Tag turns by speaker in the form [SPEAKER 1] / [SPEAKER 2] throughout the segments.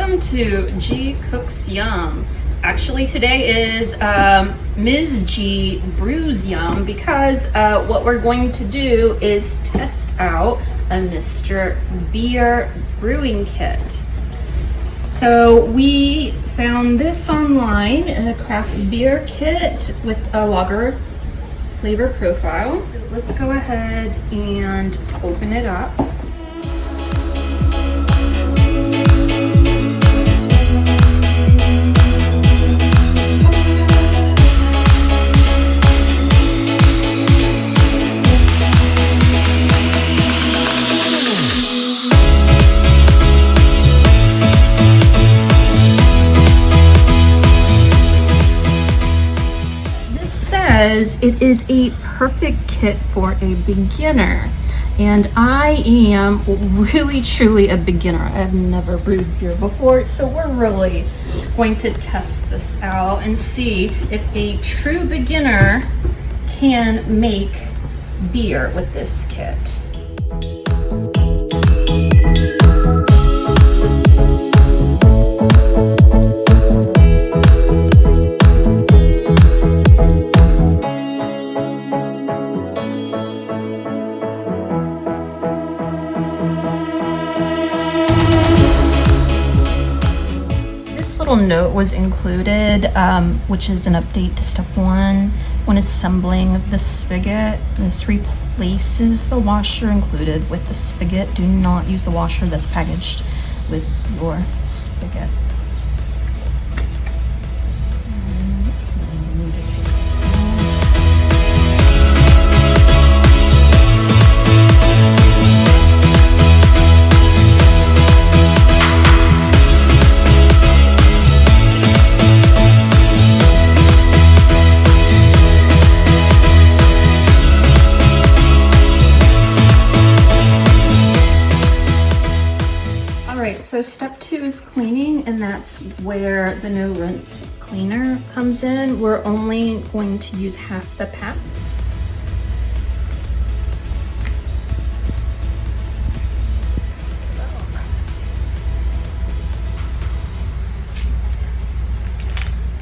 [SPEAKER 1] welcome to G Cooks Yum. Actually, today is Ms. G Brews Yum because what we're going to do is test out a Mr. Beer brewing kit. So we found this online, a craft beer kit with a lager flavor profile. So let's go ahead and open it up. It is a perfect kit for a beginner, and I am really truly a beginner. I've never brewed beer before, so we're really going to test this out and see if a true beginner can make beer with this kit. Note was included, which is an update to step 1 when assembling the spigot. This replaces the washer included with the spigot. Do not use the washer that's packaged with your spigot. So I need to take this off. So step 2 is cleaning, and that's where the no rinse cleaner comes in. We're only going to use half the pack.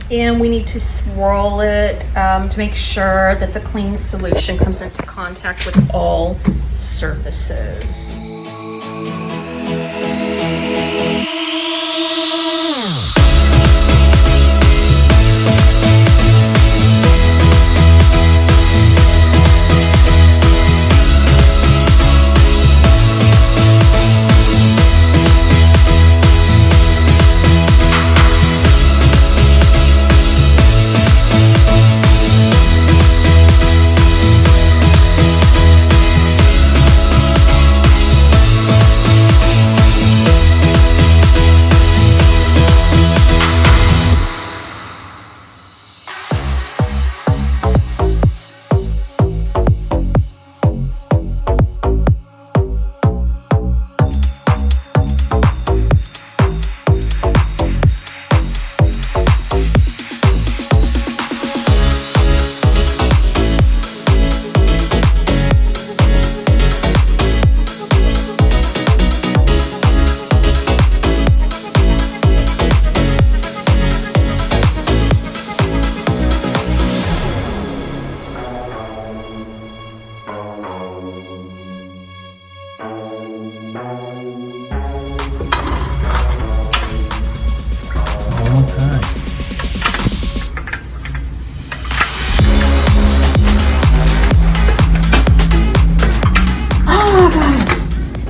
[SPEAKER 1] And we need to swirl it to make sure that the clean solution comes into contact with all surfaces.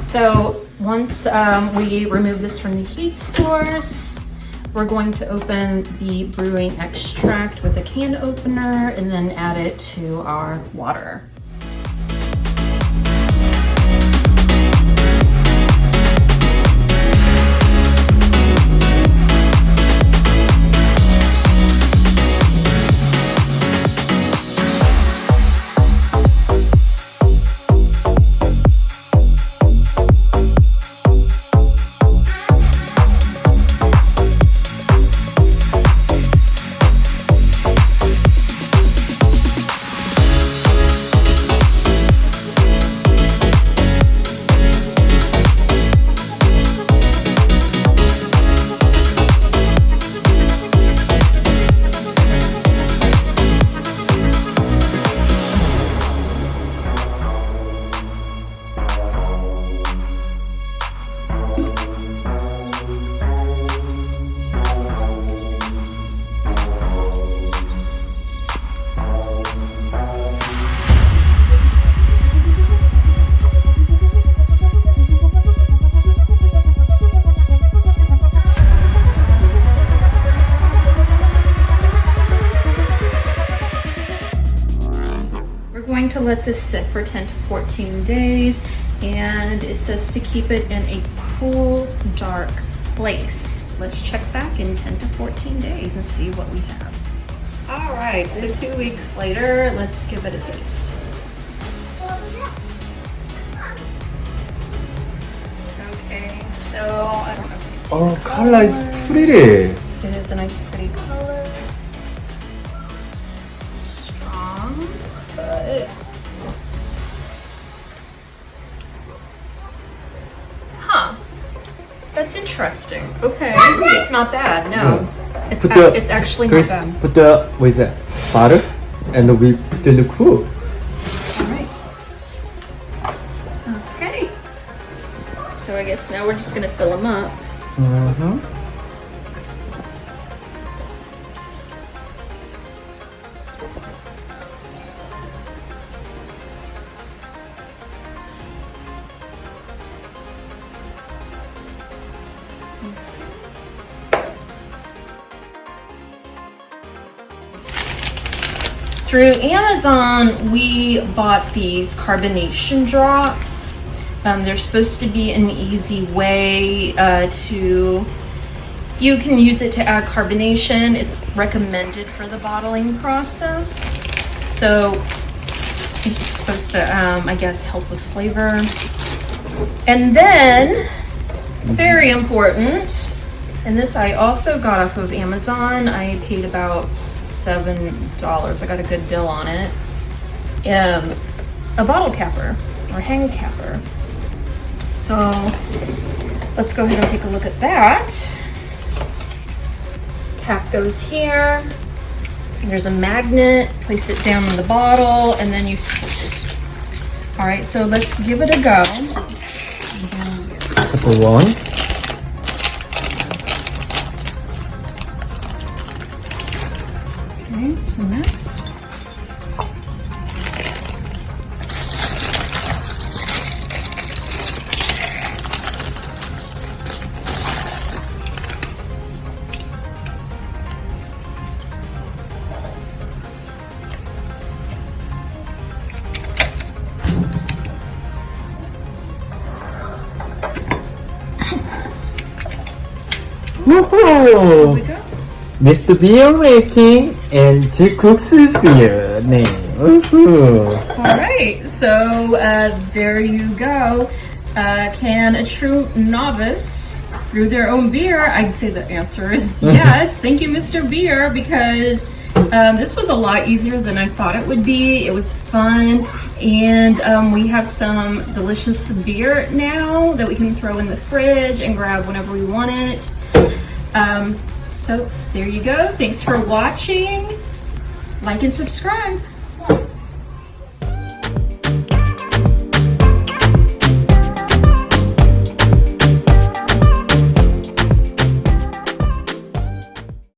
[SPEAKER 1] So once we remove this from the heat source, we're going to open the brewing extract with a can opener and then add it to our water. going to let this sit for 10 to 14 days, and it says to keep it in a cool, dark place. Let's check back in 10 to 14 days and see what we have. All right, so 2 weeks later, let's give it a taste. Okay, so I don't know if you can see
[SPEAKER 2] Oh,
[SPEAKER 1] the
[SPEAKER 2] color is pretty.
[SPEAKER 1] It is a nice pretty color. Strong, but that's interesting. Okay, it's not bad. No, it's actually not bad.
[SPEAKER 2] Put the what is that? Butter, and we put the liqueur.
[SPEAKER 1] All right. Okay. So I guess now we're just gonna fill them up.
[SPEAKER 2] Mm-hmm.
[SPEAKER 1] Through Amazon, we bought these carbonation drops. They're supposed to be an easy way you can use it to add carbonation. It's recommended for the bottling process. So it's supposed to, I guess, help with flavor. And then, very important, and this I also got off of Amazon. I paid about $7. I got a good deal on it. A bottle capper or hang capper. So let's go ahead and take a look at that. Cap goes here. There's a magnet. Place it down in the bottle, and then you squeeze. All right, so let's give it a go.
[SPEAKER 2] Couple one.
[SPEAKER 1] Okay, so next.
[SPEAKER 2] Woohoo!
[SPEAKER 1] Here we go.
[SPEAKER 2] Mr. Beer making and she cooks his beer. 네. Woohoo!
[SPEAKER 1] All right, so there you go. Can a true novice brew their own beer? I'd say the answer is yes. Thank you, Mr. Beer, because this was a lot easier than I thought it would be. It was fun, and we have some delicious beer now that we can throw in the fridge and grab whenever we want it. So there you go. Thanks for watching. Like and subscribe.